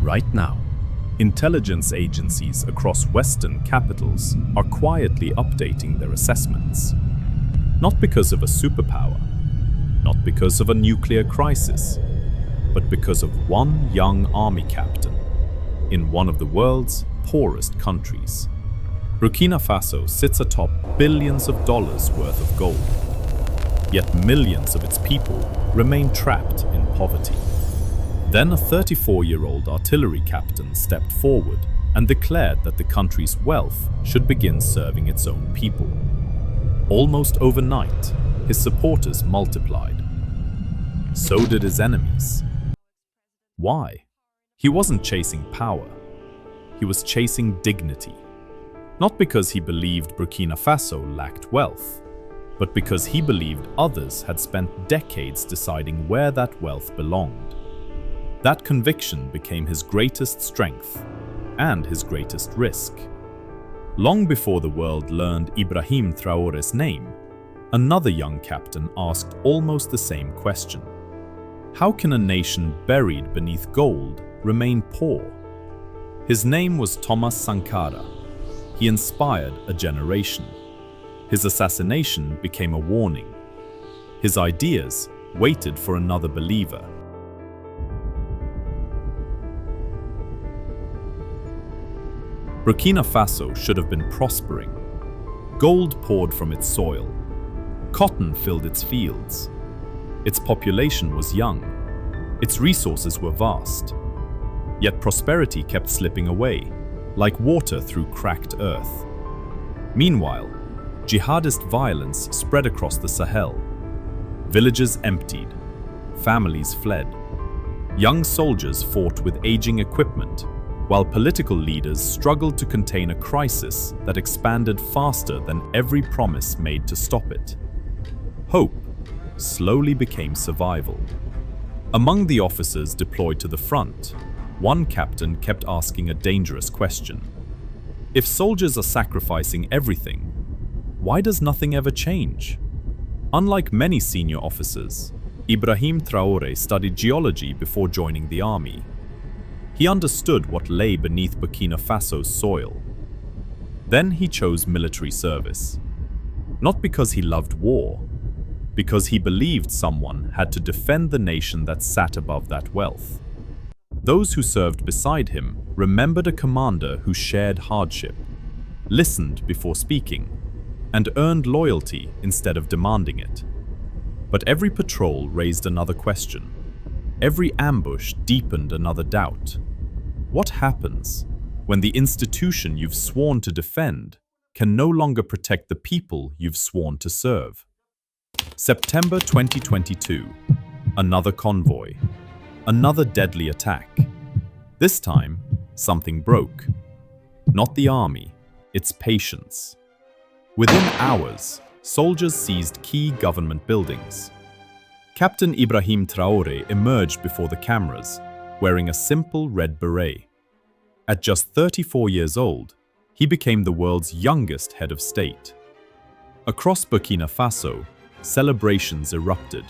Right now, intelligence agencies across Western capitals are quietly updating their assessments. Not because of a superpower, not because of a nuclear crisis, but because of one young army captain in one of the world's poorest countries. Burkina Faso sits atop billions of dollars worth of gold, yet millions of its people remain trapped in poverty. Then a 34-year-old artillery captain stepped forward and declared that the country's wealth should begin serving its own people. Almost overnight, his supporters multiplied. So did his enemies. Why? He wasn't chasing power. He was chasing dignity. Not because he believed Burkina Faso lacked wealth, but because he believed others had spent decades deciding where that wealth belonged. That conviction became his greatest strength and his greatest risk. Long before the world learned Ibrahim Traoré's name, another young captain asked almost the same question. How can a nation buried beneath gold remain poor? His name was Thomas Sankara. He inspired a generation. His assassination became a warning. His ideas waited for another believer. Burkina Faso should have been prospering. Gold poured from its soil. Cotton filled its fields. Its population was young. Its resources were vast. Yet prosperity kept slipping away, like water through cracked earth. Meanwhile, jihadist violence spread across the Sahel. Villages emptied. Families fled. Young soldiers fought with aging equipment, while political leaders struggled to contain a crisis that expanded faster than every promise made to stop it. Hope slowly became survival. Among the officers deployed to the front, one captain kept asking a dangerous question. If soldiers are sacrificing everything, why does nothing ever change? Unlike many senior officers, Ibrahim Traoré studied geology before joining the army. He understood what lay beneath Burkina Faso's soil. Then he chose military service. Not because he loved war, because he believed someone had to defend the nation that sat above that wealth. Those who served beside him remembered a commander who shared hardship, listened before speaking, and earned loyalty instead of demanding it. But every patrol raised another question. Every ambush deepened another doubt. What happens when the institution you've sworn to defend can no longer protect the people you've sworn to serve? September 2022. Another convoy. Another deadly attack. This time, something broke. Not the army, its patience. Within hours, soldiers seized key government buildings. Captain Ibrahim Traoré emerged before the cameras, wearing a simple red beret. At just 34 years old, he became the world's youngest head of state. Across Burkina Faso, celebrations erupted.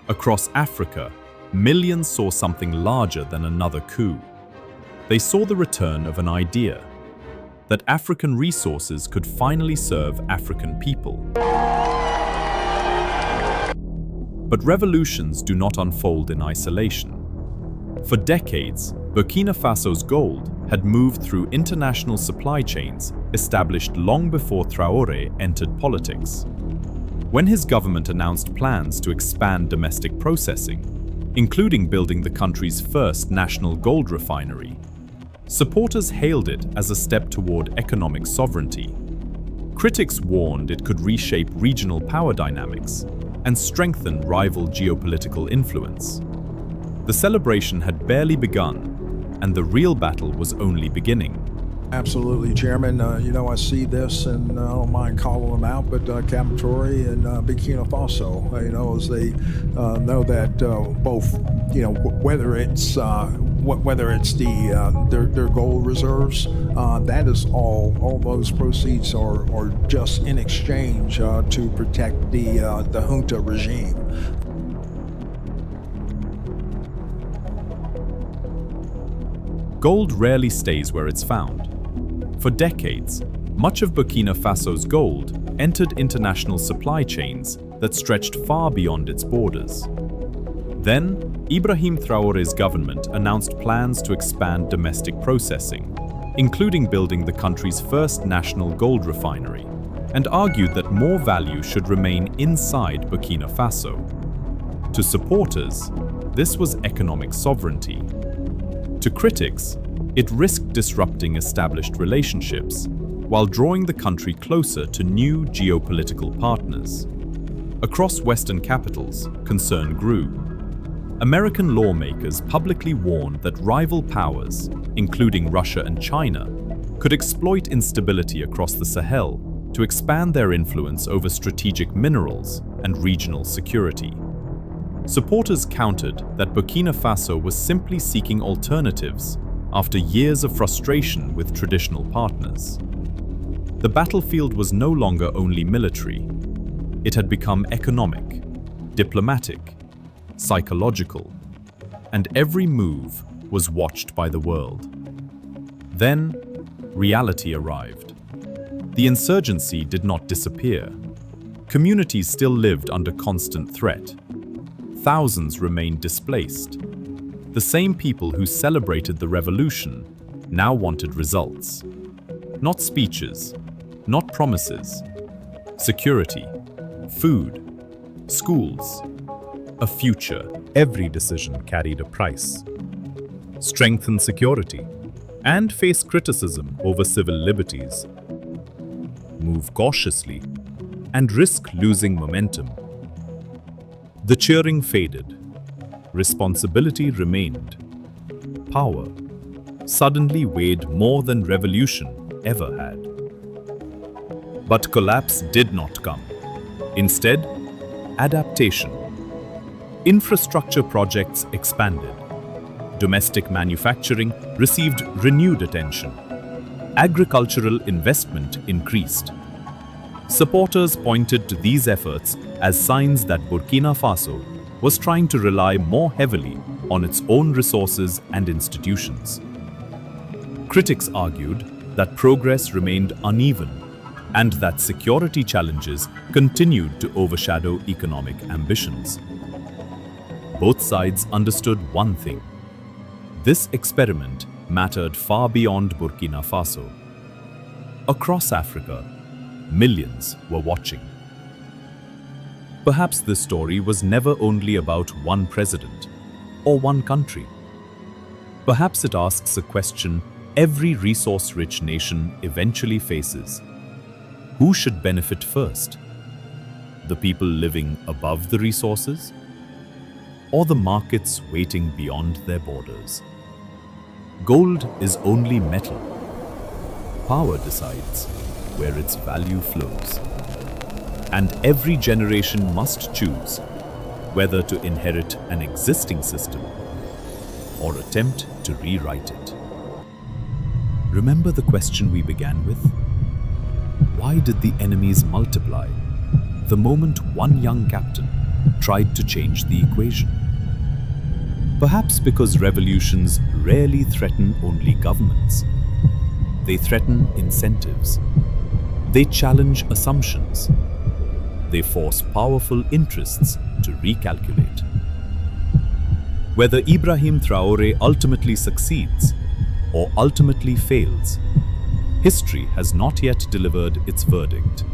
Across Africa, millions saw something larger than another coup. They saw the return of an idea, that African resources could finally serve African people. But revolutions do not unfold in isolation. For decades, Burkina Faso's gold had moved through international supply chains established long before Traoré entered politics. When his government announced plans to expand domestic processing, including building the country's first national gold refinery, supporters hailed it as a step toward economic sovereignty. Critics warned it could reshape regional power dynamics and strengthen rival geopolitical influence. The celebration had barely begun, and the real battle was only beginning. Absolutely, Chairman. I see this, and I don't mind calling them out, but Captain Traoré and Burkina Faso, as they know that both, whether it's their gold reserves, that is all those proceeds are just in exchange to protect the junta regime. Gold rarely stays where it's found. For decades, much of Burkina Faso's gold entered international supply chains that stretched far beyond its borders. Then, Ibrahim Traoré's government announced plans to expand domestic processing, including building the country's first national gold refinery, and argued that more value should remain inside Burkina Faso. To supporters, this was economic sovereignty. To critics, it risked disrupting established relationships while drawing the country closer to new geopolitical partners. Across Western capitals, concern grew. American lawmakers publicly warned that rival powers, including Russia and China, could exploit instability across the Sahel to expand their influence over strategic minerals and regional security. Supporters countered that Burkina Faso was simply seeking alternatives after years of frustration with traditional partners. The battlefield was no longer only military. It had become economic, diplomatic, psychological, and every move was watched by the world. Then, reality arrived. The insurgency did not disappear. Communities still lived under constant threat. Thousands remained displaced. The same people who celebrated the revolution now wanted results. Not speeches, not promises. Security, food, schools, a future. Every decision carried a price. Strengthen security and face criticism over civil liberties. Move cautiously and risk losing momentum. The cheering faded. Responsibility remained. Power suddenly weighed more than revolution ever had. But collapse did not come. Instead, adaptation. Infrastructure projects expanded. Domestic manufacturing received renewed attention. Agricultural investment increased. Supporters pointed to these efforts as signs that Burkina Faso was trying to rely more heavily on its own resources and institutions. Critics argued that progress remained uneven and that security challenges continued to overshadow economic ambitions. Both sides understood one thing. This experiment mattered far beyond Burkina Faso. Across Africa, millions were watching. Perhaps this story was never only about one president or one country. Perhaps it asks a question every resource-rich nation eventually faces. Who should benefit first? The people living above the resources? Or the markets waiting beyond their borders? Gold is only metal. Power decides where its value flows. And every generation must choose whether to inherit an existing system or attempt to rewrite it. Remember the question we began with? Why did the enemies multiply the moment one young captain tried to change the equation? Perhaps because revolutions rarely threaten only governments. They threaten incentives. They challenge assumptions. They force powerful interests to recalculate. Whether Ibrahim Traoré ultimately succeeds or ultimately fails, history has not yet delivered its verdict.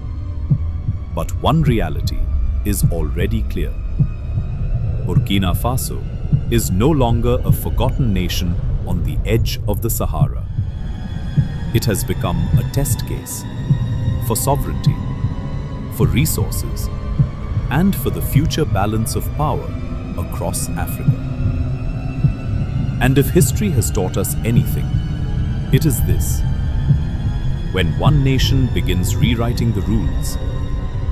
But one reality is already clear. Burkina Faso is no longer a forgotten nation on the edge of the Sahara. It has become a test case for sovereignty, for resources, and for the future balance of power across Africa. And if history has taught us anything, it is this. When one nation begins rewriting the rules,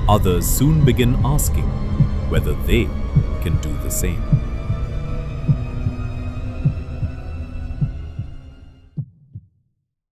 others soon begin asking whether they can do the same.